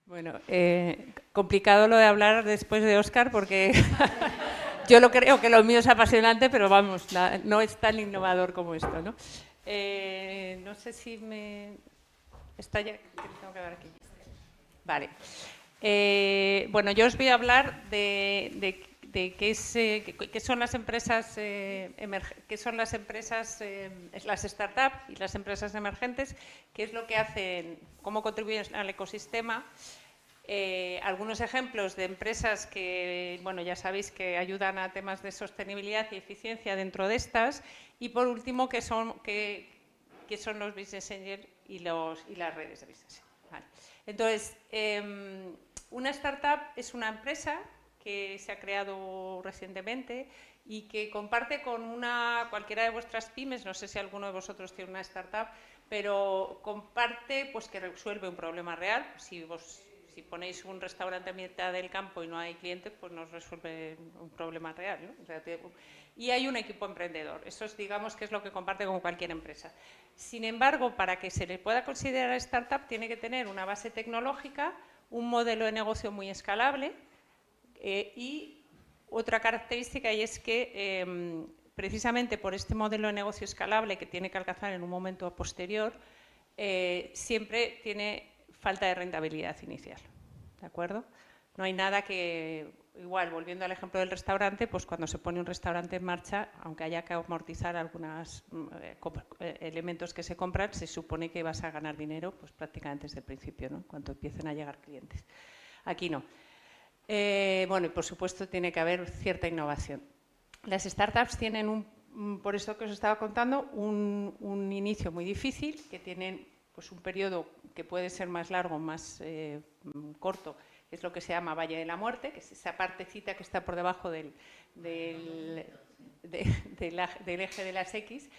Bueno, complicado lo de hablar después de Óscar porque yo lo creo que lo mío es apasionante, pero vamos, no es tan innovador como esto, ¿no? No sé si me... ¿Está ya? Tengo que dar aquí. Vale. Bueno, yo os voy a hablar de qué son las empresas, qué son las empresas, las startups y las empresas emergentes, qué es lo que hacen, cómo contribuyen al ecosistema. Algunos ejemplos de empresas que, bueno, ya sabéis que ayudan a temas de sostenibilidad y eficiencia dentro de estas. Y por último, qué son los business angels y las redes de business. Vale. Entonces, una startup es una empresa que se ha creado recientemente y que comparte con cualquiera de vuestras pymes, no sé si alguno de vosotros tiene una startup, pero comparte pues que resuelve un problema real. Si ponéis un restaurante a mitad del campo y no hay clientes, pues nos resuelve un problema real, ¿no? O sea, y hay un equipo emprendedor. Eso es, digamos, que es lo que comparte con cualquier empresa. Sin embargo, para que se le pueda considerar startup, tiene que tener una base tecnológica, un modelo de negocio muy escalable y otra característica, y es que precisamente por este modelo de negocio escalable que tiene que alcanzar en un momento posterior, siempre tiene falta de rentabilidad inicial, ¿de acuerdo? No hay nada que, igual, volviendo al ejemplo del restaurante, pues cuando se pone un restaurante en marcha, aunque haya que amortizar algunos elementos que se compran, se supone que vas a ganar dinero pues prácticamente desde el principio, ¿no? Cuando empiecen a llegar clientes. Aquí no. Bueno, y por supuesto tiene que haber cierta innovación. Las startups tienen, por esto que os estaba contando, un inicio muy difícil, que tienen pues un periodo que puede ser más largo, más corto, que es lo que se llama Valle de la Muerte, que es esa partecita que está por debajo del eje de las X,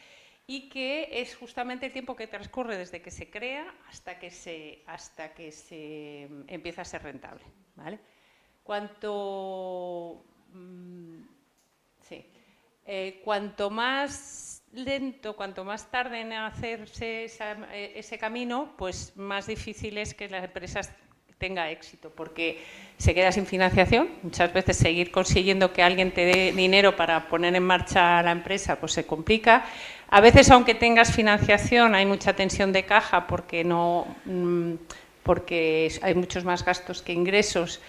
y que es justamente el tiempo que transcurre desde que se crea hasta que se empieza a ser rentable, ¿vale? Cuanto más lento, cuanto más tarde en hacerse ese camino, pues más difícil es que las empresas tenga éxito, porque se queda sin financiación. Muchas veces seguir consiguiendo que alguien te dé dinero para poner en marcha la empresa, pues se complica. A veces, aunque tengas financiación, hay mucha tensión de caja porque hay muchos más gastos que ingresos.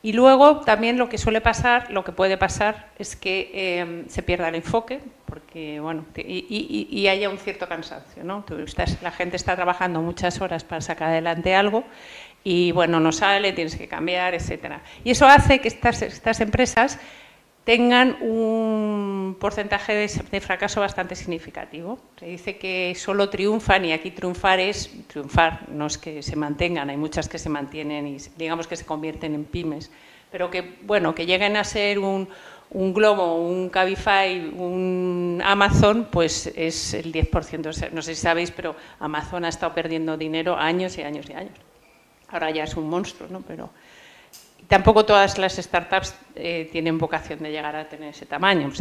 Y luego también lo que puede pasar es que se pierda el enfoque, porque bueno, y haya un cierto cansancio, ¿no? La gente está trabajando muchas horas para sacar adelante algo y bueno, no sale, tienes que cambiar, etcétera. Y eso hace que estas empresas tengan un porcentaje de fracaso bastante significativo. Se dice que solo triunfan, y aquí triunfar es triunfar, no es que se mantengan, hay muchas que se mantienen y digamos que se convierten en pymes, pero que, bueno, que lleguen a ser un Globo, un Cabify, un Amazon, pues es el 10%. No sé si sabéis, pero Amazon ha estado perdiendo dinero años y años y años. Ahora ya es un monstruo, ¿no? Pero tampoco todas las startups tienen vocación de llegar a tener ese tamaño.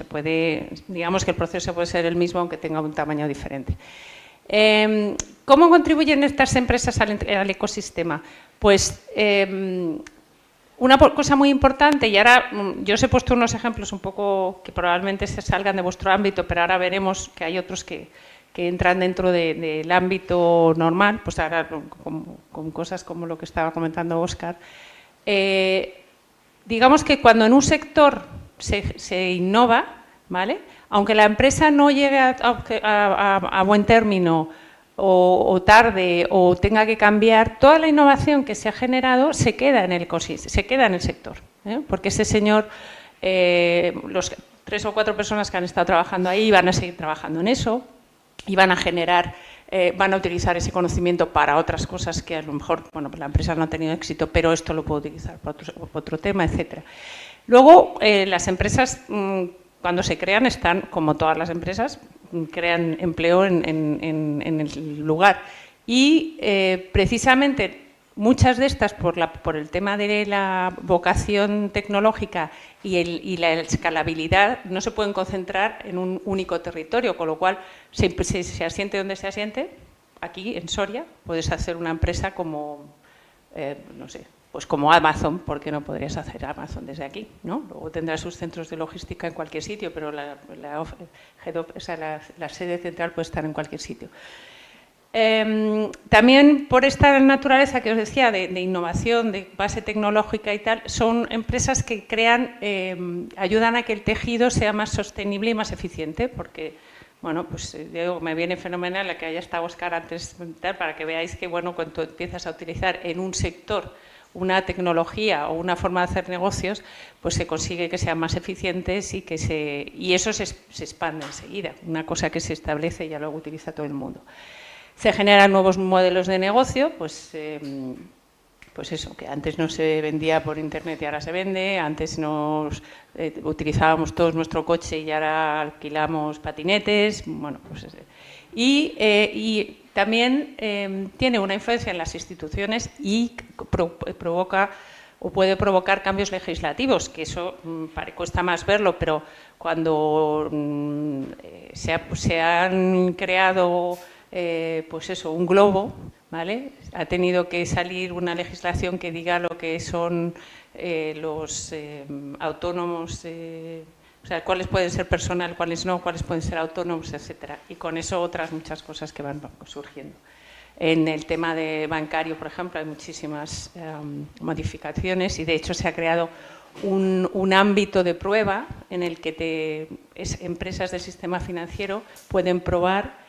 Digamos que el proceso puede ser el mismo, aunque tenga un tamaño diferente. ¿Cómo contribuyen estas empresas al ecosistema? Pues una cosa muy importante, y ahora yo os he puesto unos ejemplos un poco que probablemente se salgan de vuestro ámbito, pero ahora veremos que hay otros que entran dentro del ámbito normal, pues ahora con cosas como lo que estaba comentando Óscar. Digamos que cuando en un sector se innova, ¿vale? Aunque la empresa no llegue a buen término o tarde o tenga que cambiar, toda la innovación que se ha generado se queda en el ecosistema, se queda en el sector, ¿eh? Porque ese señor, los 3 o 4 personas que han estado trabajando ahí van a seguir trabajando en eso y van a generar, van a utilizar ese conocimiento para otras cosas que a lo mejor, bueno, pues la empresa no ha tenido éxito, pero esto lo puede utilizar para otro tema, etcétera. Luego, las empresas, cuando se crean, están, como todas las empresas, crean empleo en el lugar. Y precisamente muchas de estas, por el tema de la vocación tecnológica y la escalabilidad, no se pueden concentrar en un único territorio, con lo cual se asiente donde se asiente. Aquí, en Soria, puedes hacer una empresa como no sé, pues como Amazon, porque no podrías hacer Amazon desde aquí, ¿no? Luego tendrá sus centros de logística en cualquier sitio, pero la sede central puede estar en cualquier sitio. También por esta naturaleza que os decía de innovación, de base tecnológica y tal, son empresas que crean, ayudan a que el tejido sea más sostenible y más eficiente, porque, bueno, pues digo, me viene fenomenal la que haya estado Óscar antes, para que veáis que, bueno, cuando empiezas a utilizar en un sector una tecnología o una forma de hacer negocios, pues se consigue que sean más eficientes y eso se expande enseguida, una cosa que se establece y ya luego utiliza todo el mundo. Se generan nuevos modelos de negocio, pues eso, que antes no se vendía por internet y ahora se vende, antes utilizábamos todos nuestro coche y ahora alquilamos patinetes, bueno, pues y también tiene una influencia en las instituciones y provoca o puede provocar cambios legislativos, que eso cuesta más verlo, pero cuando se han creado pues eso, un globo, ¿vale? Ha tenido que salir una legislación que diga lo que son los autónomos, o sea, cuáles pueden ser personal, cuáles no, cuáles pueden ser autónomos, etcétera. Y con eso otras muchas cosas que van surgiendo. En el tema de bancario, por ejemplo, hay muchísimas modificaciones y de hecho se ha creado un ámbito de prueba en el que empresas del sistema financiero pueden probar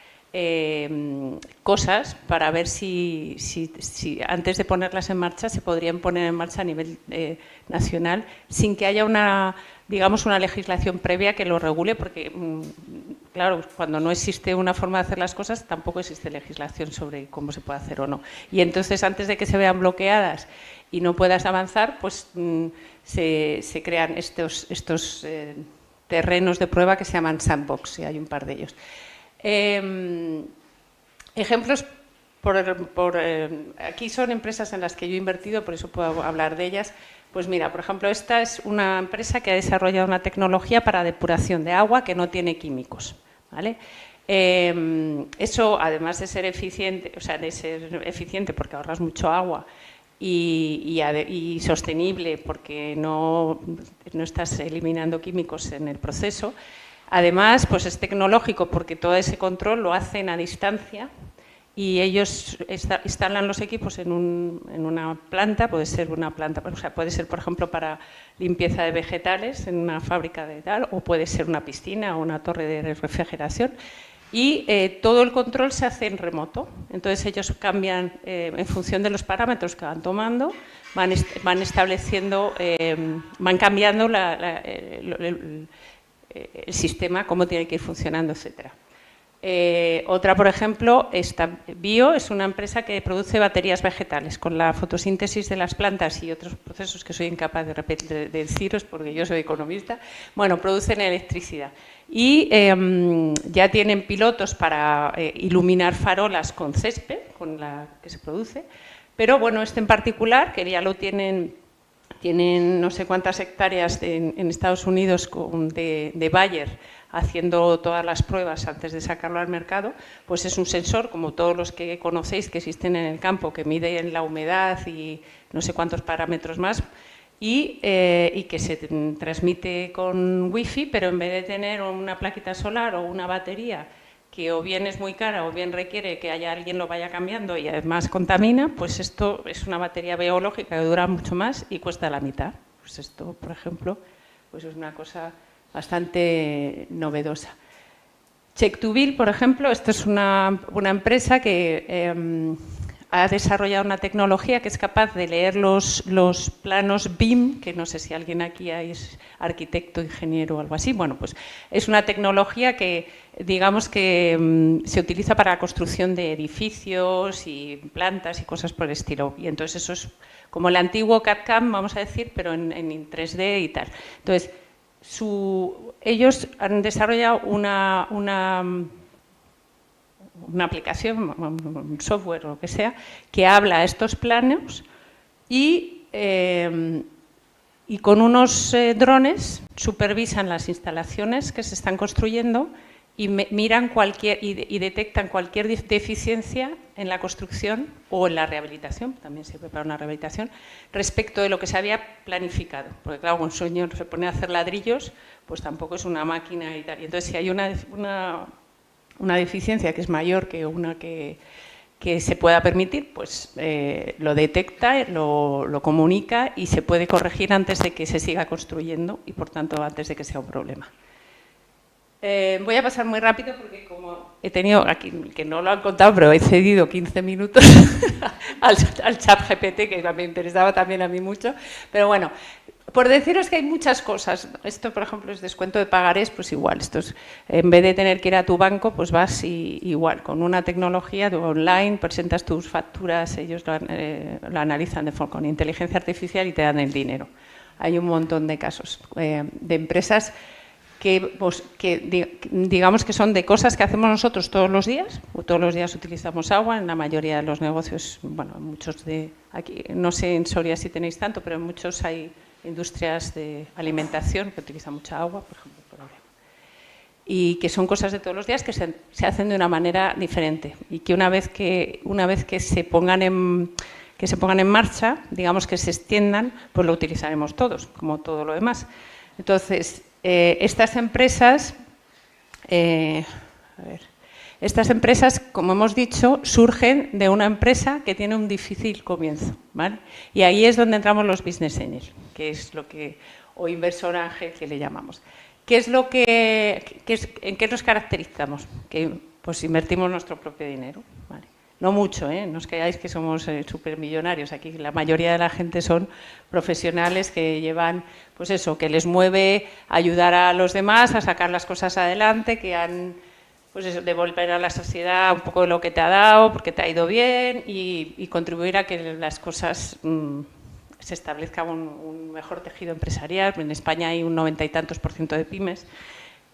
cosas para ver si antes de ponerlas en marcha se podrían poner en marcha a nivel nacional sin que haya digamos una legislación previa que lo regule, porque claro, cuando no existe una forma de hacer las cosas tampoco existe legislación sobre cómo se puede hacer o no. Y entonces antes de que se vean bloqueadas y no puedas avanzar, pues se crean estos terrenos de prueba que se llaman sandbox, y hay un par de ellos. Ejemplos, aquí son empresas en las que yo he invertido, por eso puedo hablar de ellas. Pues mira, por ejemplo, esta es una empresa que ha desarrollado una tecnología para depuración de agua que no tiene químicos, ¿vale? Eso, además de ser eficiente, porque ahorras mucho agua y sostenible porque no estás eliminando químicos en el proceso. Además, pues es tecnológico porque todo ese control lo hacen a distancia y ellos instalan los equipos en una planta, puede ser una planta, o sea, puede ser, por ejemplo, para limpieza de vegetales en una fábrica de tal, o puede ser una piscina o una torre de refrigeración, y todo el control se hace en remoto. Entonces ellos cambian, en función de los parámetros que van tomando, van estableciendo, van cambiando el sistema, cómo tiene que ir funcionando, etcétera. Otra, por ejemplo, Bio es una empresa que produce baterías vegetales con la fotosíntesis de las plantas y otros procesos que soy incapaz de deciros porque yo soy economista. Bueno, producen electricidad y ya tienen pilotos para iluminar farolas con césped, con la que se produce, pero bueno, este en particular, que ya lo tienen no sé cuántas hectáreas en Estados Unidos de Bayer haciendo todas las pruebas antes de sacarlo al mercado, pues es un sensor, como todos los que conocéis que existen en el campo, que mide la humedad y no sé cuántos parámetros más, y que se transmite con wifi, pero en vez de tener una plaquita solar o una batería que o bien es muy cara o bien requiere que alguien lo vaya cambiando y además contamina, pues esto es una batería biológica que dura mucho más y cuesta la mitad. Pues esto, por ejemplo, pues es una cosa bastante novedosa. Check2Build, por ejemplo, esto es una empresa que ha desarrollado una tecnología que es capaz de leer los planos BIM, que no sé si alguien aquí es arquitecto, ingeniero o algo así. Bueno, pues es una tecnología que, digamos que se utiliza para la construcción de edificios y plantas y cosas por el estilo. Y entonces eso es como el antiguo CAD/CAM, vamos a decir, pero en 3D y tal. Entonces, ellos han desarrollado una aplicación, un software o lo que sea, que habla a estos planos y con unos drones supervisan las instalaciones que se están construyendo y miran y detectan cualquier deficiencia en la construcción o en la rehabilitación, también sirve para una rehabilitación, respecto de lo que se había planificado. Porque claro, un señor se pone a hacer ladrillos, pues tampoco es una máquina y tal. Y entonces, si hay una deficiencia que es mayor que una que se pueda permitir, pues lo detecta, lo comunica y se puede corregir antes de que se siga construyendo y, por tanto, antes de que sea un problema. Voy a pasar muy rápido porque como he tenido aquí, que no lo han contado, pero he cedido 15 minutos al chat GPT, que me interesaba también a mí mucho, pero bueno, por deciros que hay muchas cosas. Esto, por ejemplo, es descuento de pagarés, pues igual, en vez de tener que ir a tu banco, pues vas igual, con una tecnología online, presentas tus facturas, ellos lo analizan con inteligencia artificial y te dan el dinero. Hay un montón de casos de empresas que digamos que son de cosas que hacemos nosotros todos los días utilizamos agua, en la mayoría de los negocios, bueno, muchos de aquí, no sé en Soria si tenéis tanto, pero en muchos hay industrias de alimentación que utilizan mucha agua, por ejemplo, y que son cosas de todos los días que se hacen de una manera diferente y que una vez que se pongan en marcha, digamos que se extiendan, pues lo utilizaremos todos, como todo lo demás. Entonces, estas empresas, como hemos dicho, surgen de una empresa que tiene un difícil comienzo, ¿vale? Y ahí es donde entramos los business angels, que es lo que, o inversor ángel, que le llamamos. ¿En qué nos caracterizamos? Que pues invertimos nuestro propio dinero, ¿vale? No mucho, no os creáis que somos supermillonarios. Aquí la mayoría de la gente son profesionales que llevan, pues eso, que les mueve ayudar a los demás a sacar las cosas adelante, que han, pues eso, devolver a la sociedad un poco de lo que te ha dado, porque te ha ido bien y contribuir a que las cosas se establezca un mejor tejido empresarial. En España hay un 90 y tantos % de pymes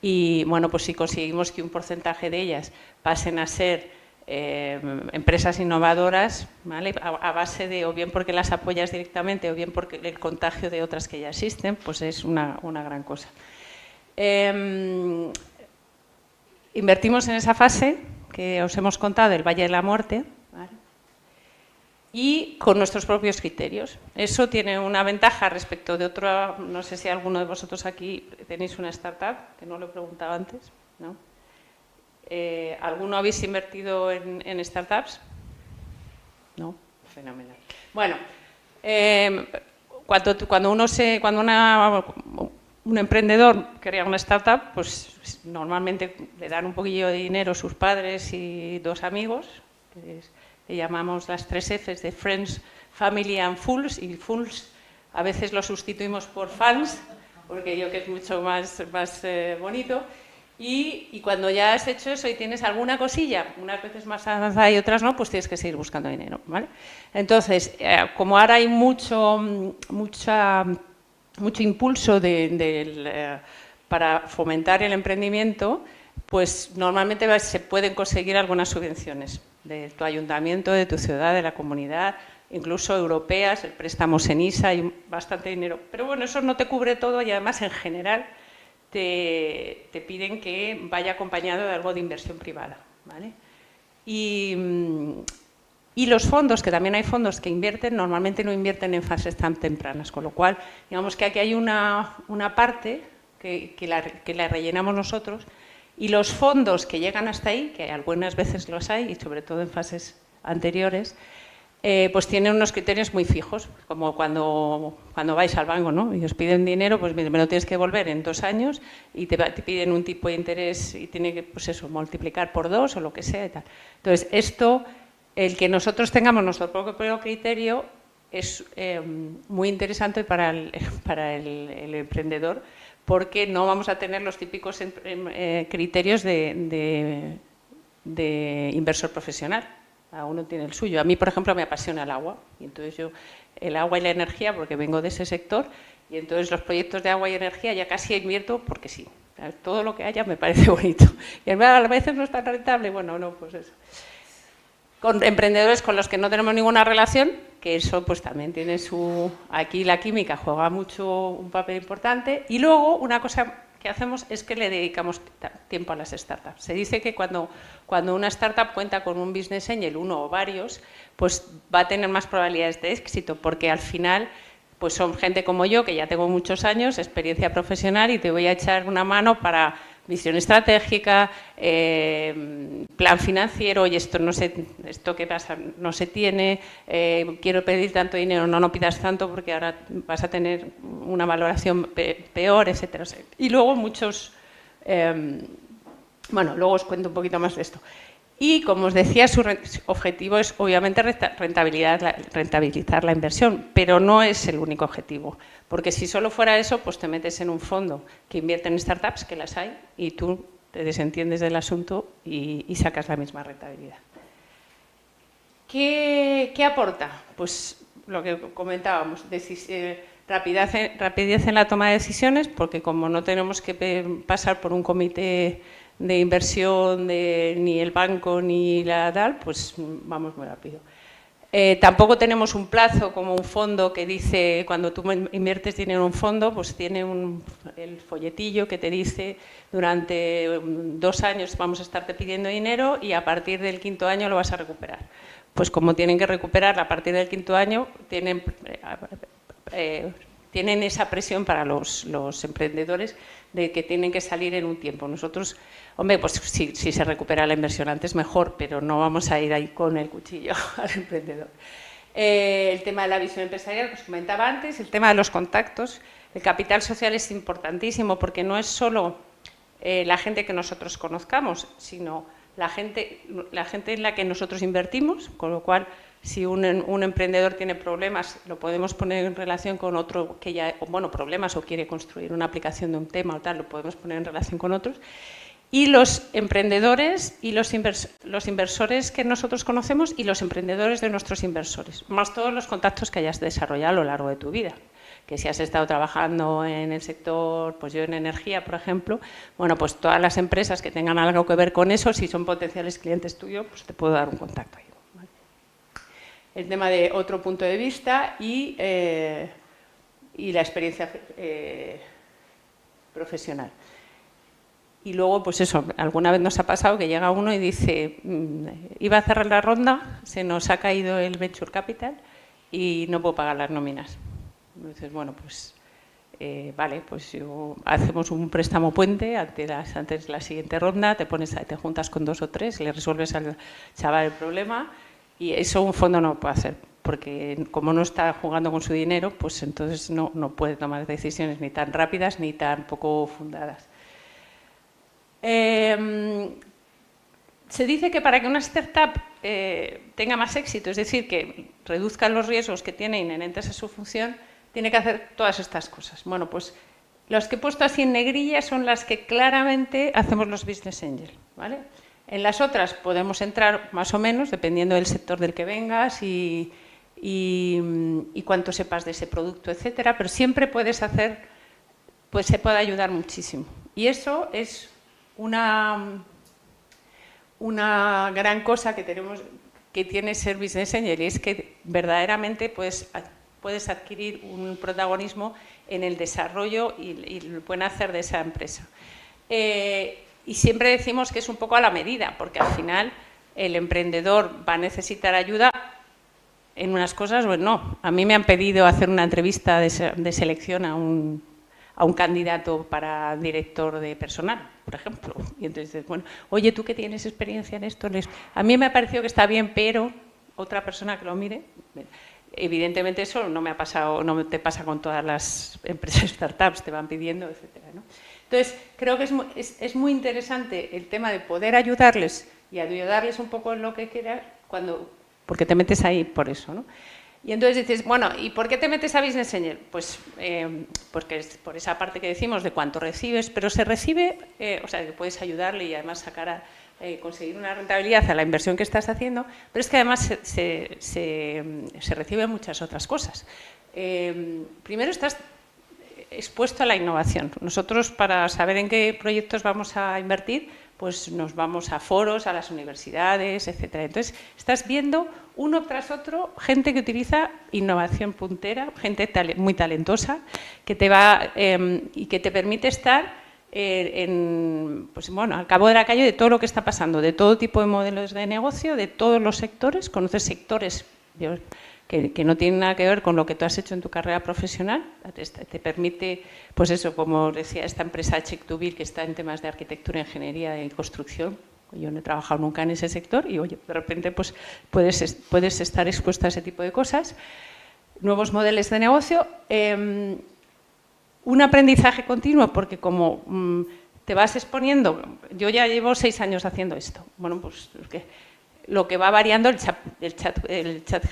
y, bueno, pues si conseguimos que un porcentaje de ellas pasen a ser empresas innovadoras, ¿vale? A base de, o bien porque las apoyas directamente o bien porque el contagio de otras que ya existen, pues es una gran cosa. Invertimos en esa fase que os hemos contado, el Valle de la Muerte, ¿vale? Y con nuestros propios criterios. Eso tiene una ventaja respecto de otra, no sé si alguno de vosotros aquí tenéis una startup, que no lo he preguntado antes, ¿no? ¿Alguno habéis invertido en startups? ¿No? Fenomenal. Bueno, cuando un emprendedor crea una startup, pues normalmente le dan un poquillo de dinero sus padres y 2 amigos, que le llamamos las 3 Fs de Friends, Family and Fools, y Fools a veces lo sustituimos por fans, porque yo que es mucho más bonito. Y cuando ya has hecho eso y tienes alguna cosilla, unas veces más avanzada y otras no, pues tienes que seguir buscando dinero, ¿vale? Entonces, como ahora hay mucho impulso para fomentar el emprendimiento, pues normalmente se pueden conseguir algunas subvenciones de tu ayuntamiento, de tu ciudad, de la comunidad, incluso europeas, el préstamo SENISA, hay bastante dinero. Pero bueno, eso no te cubre todo y además en general te piden que vaya acompañado de algo de inversión privada, ¿vale? Y los fondos, que también hay fondos que invierten, normalmente no invierten en fases tan tempranas, con lo cual, digamos que aquí hay una parte que la rellenamos nosotros, y los fondos que llegan hasta ahí, que algunas veces los hay, y sobre todo en fases anteriores, pues tienen unos criterios muy fijos, como cuando vais al banco, ¿no? Y os piden dinero, pues me lo tienes que devolver en 2 años y te piden un tipo de interés y tiene que, pues eso, multiplicar por 2 o lo que sea y tal. Entonces, el que nosotros tengamos nuestro propio criterio es muy interesante para el emprendedor, porque no vamos a tener los típicos criterios de inversor profesional. Cada uno tiene el suyo. A mí, por ejemplo, me apasiona el agua. Y entonces yo, el agua y la energía, porque vengo de ese sector, y entonces los proyectos de agua y energía ya casi invierto porque sí. Todo lo que haya me parece bonito. Y a veces no es tan rentable, bueno, no, pues eso. Con emprendedores con los que no tenemos ninguna relación, que eso pues también tiene aquí la química juega mucho un papel importante. Y luego una cosa que hacemos es que le dedicamos tiempo a las startups. Se dice que cuando una startup cuenta con un business angel, uno o varios, pues va a tener más probabilidades de éxito, porque al final pues son gente como yo, que ya tengo muchos años, experiencia profesional, y te voy a echar una mano para visión estratégica, plan financiero, y esto no sé, esto que pasa no se tiene, quiero pedir tanto dinero, no pidas tanto porque ahora vas a tener una valoración peor, etcétera. Y luego muchos, bueno, luego os cuento un poquito más de esto. Y, como os decía, su objetivo es, obviamente, rentabilizar la inversión, pero no es el único objetivo, porque si solo fuera eso, pues te metes en un fondo que invierte en startups, que las hay, y tú te desentiendes del asunto y sacas la misma rentabilidad. ¿Qué aporta? Pues lo que comentábamos, rapidez en la toma de decisiones, porque como no tenemos que pasar por un comité de inversión ni el banco ni la tal, pues vamos muy rápido. Tampoco tenemos un plazo como un fondo que dice, cuando tú inviertes dinero en un fondo, pues tiene el folletillo que te dice durante 2 años vamos a estarte pidiendo dinero y a partir del 5.º año lo vas a recuperar. Pues como tienen que recuperar a partir del 5.º año, tienen esa presión para los emprendedores de que tienen que salir en un tiempo. Nosotros, hombre, pues si se recupera la inversión antes mejor, pero no vamos a ir ahí con el cuchillo al emprendedor. El tema de la visión empresarial, que os comentaba antes, el tema de los contactos. El capital social es importantísimo porque no es solo la gente que nosotros conozcamos, sino la gente en la que nosotros invertimos, con lo cual, si un emprendedor tiene problemas, lo podemos poner en relación con otro que ya, bueno, problemas o quiere construir una aplicación de un tema o tal, lo podemos poner en relación con otros. Y los emprendedores y los inversores que nosotros conocemos y los emprendedores de nuestros inversores, más todos los contactos que hayas desarrollado a lo largo de tu vida. Que si has estado trabajando en el sector, pues yo en energía, por ejemplo, bueno, pues todas las empresas que tengan algo que ver con eso, si son potenciales clientes tuyos, pues te puedo dar un contacto ahí. El tema de otro punto de vista y la experiencia profesional. Y luego, pues eso, alguna vez nos ha pasado que llega uno y dice, iba a cerrar la ronda, se nos ha caído el venture capital y no puedo pagar las nóminas. Entonces, bueno, pues vale, pues hacemos un préstamo puente antes de la siguiente ronda, te juntas con 2 o 3, le resuelves al chaval el problema. Y eso un fondo no puede hacer, porque como no está jugando con su dinero, pues entonces no puede tomar decisiones ni tan rápidas ni tan poco fundadas. Se dice que para que una startup tenga más éxito, es decir, que reduzca los riesgos que tiene inherentes a su función, tiene que hacer todas estas cosas. Bueno, pues las que he puesto así en negrilla son las que claramente hacemos los business angels, ¿vale? En las otras podemos entrar más o menos, dependiendo del sector del que vengas y cuánto sepas de ese producto, etcétera, pero siempre puedes hacer, pues se puede ayudar muchísimo. Y eso es una gran cosa que tiene ser business angel, y es que verdaderamente puedes adquirir un protagonismo en el desarrollo y el buen hacer de esa empresa. Y siempre decimos que es un poco a la medida, porque al final el emprendedor va a necesitar ayuda en unas cosas o no. A mí me han pedido hacer una entrevista de selección a un candidato para director de personal, por ejemplo. Y entonces, bueno, oye, ¿tú que tienes experiencia en esto? A mí me ha parecido que está bien, pero otra persona que lo mire. Evidentemente eso no me ha pasado, no te pasa con todas las empresas startups, te van pidiendo, etcétera, ¿no? Entonces, creo que es muy interesante el tema de poder ayudarles y ayudarles un poco en lo que quieras, porque te metes ahí por eso, ¿no? Y entonces dices, bueno, ¿y por qué te metes a Business Angel? Pues porque es por esa parte que decimos de cuánto recibes, pero se recibe, o sea, que puedes ayudarle y además conseguir una rentabilidad a la inversión que estás haciendo, pero es que además se reciben muchas otras cosas. Primero estás expuesto a la innovación. Nosotros, para saber en qué proyectos vamos a invertir, pues nos vamos a foros, a las universidades, etcétera. Entonces, estás viendo uno tras otro gente que utiliza innovación puntera, gente muy talentosa, que te va y que te permite estar pues bueno, al cabo de la calle de todo lo que está pasando, de todo tipo de modelos de negocio, de todos los sectores, conoces sectores que no tienen nada que ver con lo que tú has hecho en tu carrera profesional, te permite, pues eso, como decía esta empresa Check2Build, que está en temas de arquitectura, ingeniería y construcción. Yo no he trabajado nunca en ese sector y, oye, de repente pues puedes estar expuesta a ese tipo de cosas. Nuevos modelos de negocio. Un aprendizaje continuo, porque como te vas exponiendo, yo ya llevo 6 años haciendo esto, bueno, pues lo que va variando, el chat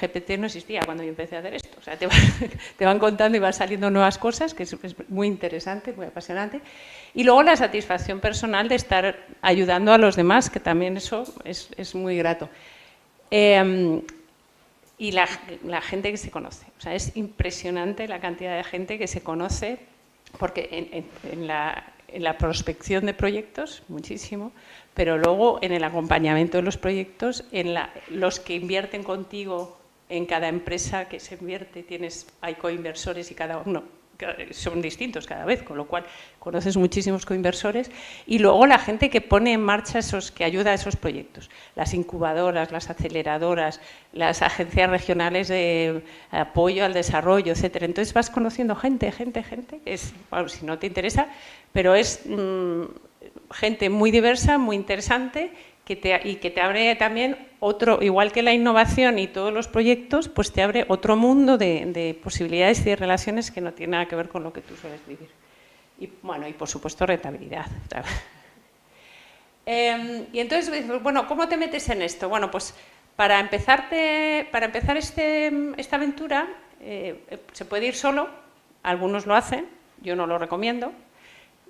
GPT no existía cuando yo empecé a hacer esto, o sea, te van contando y van saliendo nuevas cosas, que es muy interesante, muy apasionante, y luego la satisfacción personal de estar ayudando a los demás, que también eso es muy grato. Y la gente que se conoce, o sea, es impresionante la cantidad de gente que se conoce, porque en la prospección de proyectos, muchísimo, pero luego en el acompañamiento de los proyectos, los que invierten contigo en cada empresa que se invierte, hay coinversores y cada uno son distintos cada vez, con lo cual conoces muchísimos coinversores, y luego la gente que pone en marcha que ayuda a esos proyectos, las incubadoras, las aceleradoras, las agencias regionales de apoyo al desarrollo, etcétera. Entonces vas conociendo gente, que es, bueno, si no te interesa, pero es gente muy diversa, muy interesante, y que te abre también otro, igual que la innovación y todos los proyectos, pues te abre otro mundo de posibilidades y de relaciones que no tiene nada que ver con lo que tú sueles vivir. Y bueno, y por supuesto rentabilidad. Y entonces, bueno, ¿cómo te metes en esto? Bueno, pues para empezar esta aventura se puede ir solo, algunos lo hacen, yo no lo recomiendo,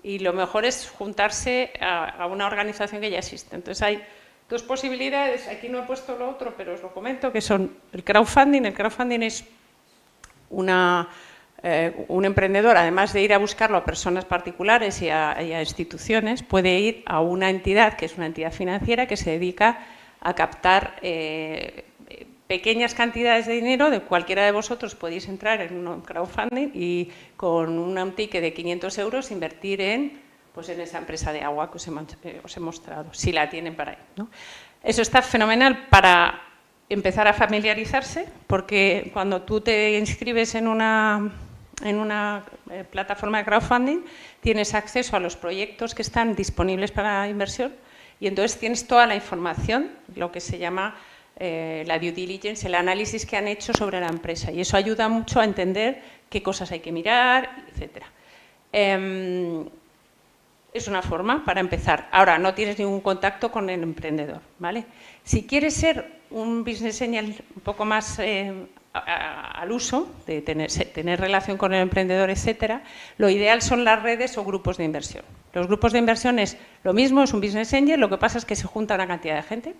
y lo mejor es juntarse a una organización que ya existe. Entonces hay 2 posibilidades, aquí no he puesto lo otro, pero os lo comento, que son el crowdfunding. El crowdfunding es un emprendedor, además de ir a buscarlo a personas particulares y a instituciones, puede ir a una entidad, que es una entidad financiera, que se dedica a captar pequeñas cantidades de dinero. De cualquiera de vosotros podéis entrar en un crowdfunding y con un ticket de 500 euros invertir en esa empresa de agua que os he mostrado, si la tienen para ahí, ¿no? Eso está fenomenal para empezar a familiarizarse, porque cuando tú te inscribes en una plataforma de crowdfunding tienes acceso a los proyectos que están disponibles para inversión y entonces tienes toda la información, lo que se llama la due diligence, el análisis que han hecho sobre la empresa, y eso ayuda mucho a entender qué cosas hay que mirar, etc. Es una forma para empezar. Ahora, no tienes ningún contacto con el emprendedor, ¿vale? Si quieres ser un business angel un poco más al uso, de tener relación con el emprendedor, etcétera, lo ideal son las redes o grupos de inversión. Los grupos de inversión es lo mismo, es un business angel, lo que pasa es que se junta una cantidad de gente.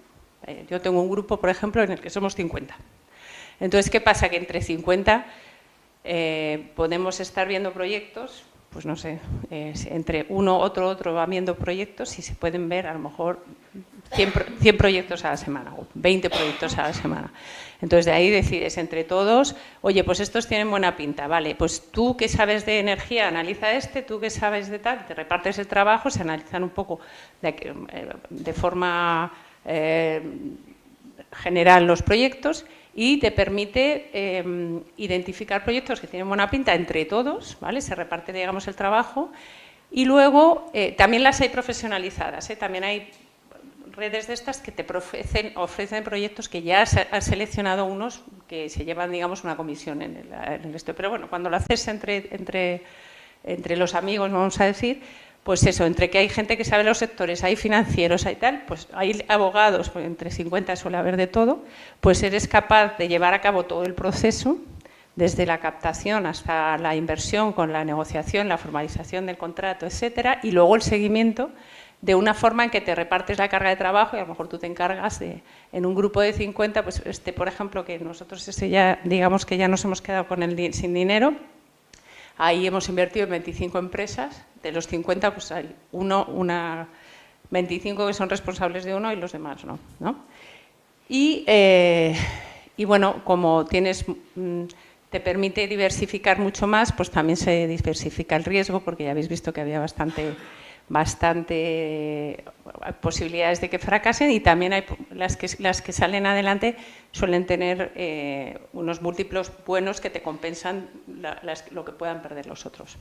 Yo tengo un grupo, por ejemplo, en el que somos 50. Entonces, ¿qué pasa? Que entre 50 podemos estar viendo proyectos, pues no sé, entre uno, otro, van viendo proyectos y se pueden ver a lo mejor 100 proyectos a la semana o 20 proyectos a la semana. Entonces, de ahí decides entre todos, oye, pues estos tienen buena pinta, vale, pues tú que sabes de energía, analiza tú que sabes de tal, te repartes el trabajo, se analizan un poco de forma general los proyectos y te permite identificar proyectos que tienen buena pinta entre todos, ¿vale? Se reparte, digamos, el trabajo y luego también las hay profesionalizadas, también hay redes de estas que te ofrecen proyectos que ya has seleccionado unos que se llevan, digamos, una comisión en esto. Pero bueno, cuando lo haces entre los amigos, vamos a decir, pues eso, entre que hay gente que sabe los sectores, hay financieros, hay tal, pues hay abogados, pues entre 50 suele haber de todo, pues eres capaz de llevar a cabo todo el proceso, desde la captación hasta la inversión, con la negociación, la formalización del contrato, etcétera, y luego el seguimiento de una forma en que te repartes la carga de trabajo y a lo mejor tú te encargas en un grupo de 50, pues por ejemplo, que nosotros ya, digamos que ya nos hemos quedado sin dinero. Ahí hemos invertido en 25 empresas, de los 50 pues hay 25 que son responsables de uno y los demás no, ¿no? Y bueno, como te permite diversificar mucho más, pues también se diversifica el riesgo, porque ya habéis visto que había bastante posibilidades de que fracasen, y también hay las que salen adelante suelen tener unos múltiplos buenos que te compensan lo que puedan perder los otros.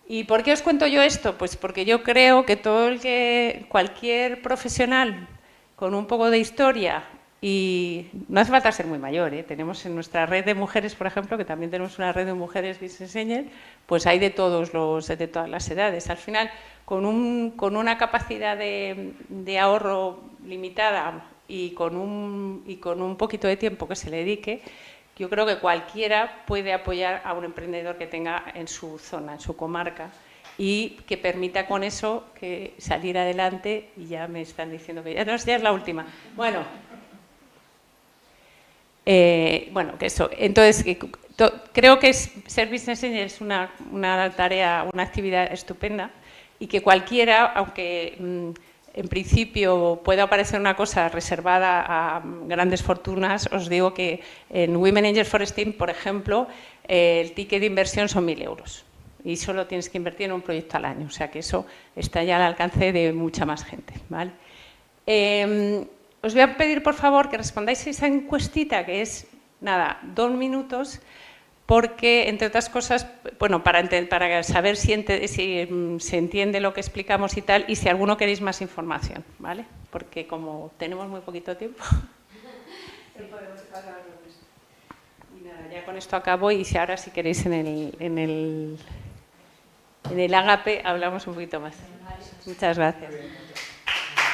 ¿Y por qué os cuento yo esto? Pues porque yo creo que cualquier profesional con un poco de historia, y no hace falta ser muy mayor, tenemos en nuestra red de mujeres, por ejemplo, que también tenemos una red de mujeres business angel, pues hay de todas las edades. Al final, con una capacidad de ahorro limitada y con un poquito de tiempo que se le dedique, yo creo que cualquiera puede apoyar a un emprendedor que tenga en su zona, en su comarca, y que permita con eso que salir adelante. Y ya me están diciendo que ya es la última. Bueno, que eso. Entonces, creo que ser business angel es una tarea, una actividad estupenda, y que cualquiera, aunque en principio pueda parecer una cosa reservada a grandes fortunas, os digo que en Women Angels for STEAM, por ejemplo, el ticket de inversión son 1.000 euros y solo tienes que invertir en un proyecto al año, o sea que eso está ya al alcance de mucha más gente, ¿vale? Os voy a pedir, por favor, que respondáis a esa encuestita, que es, nada, 2 minutos, porque, entre otras cosas, bueno, para saber si se entiende lo que explicamos y tal, y si alguno queréis más información, ¿vale? Porque como tenemos muy poquito tiempo, y nada, ya con esto acabo, y ahora si queréis en el Ágape hablamos un poquito más. Muchas gracias.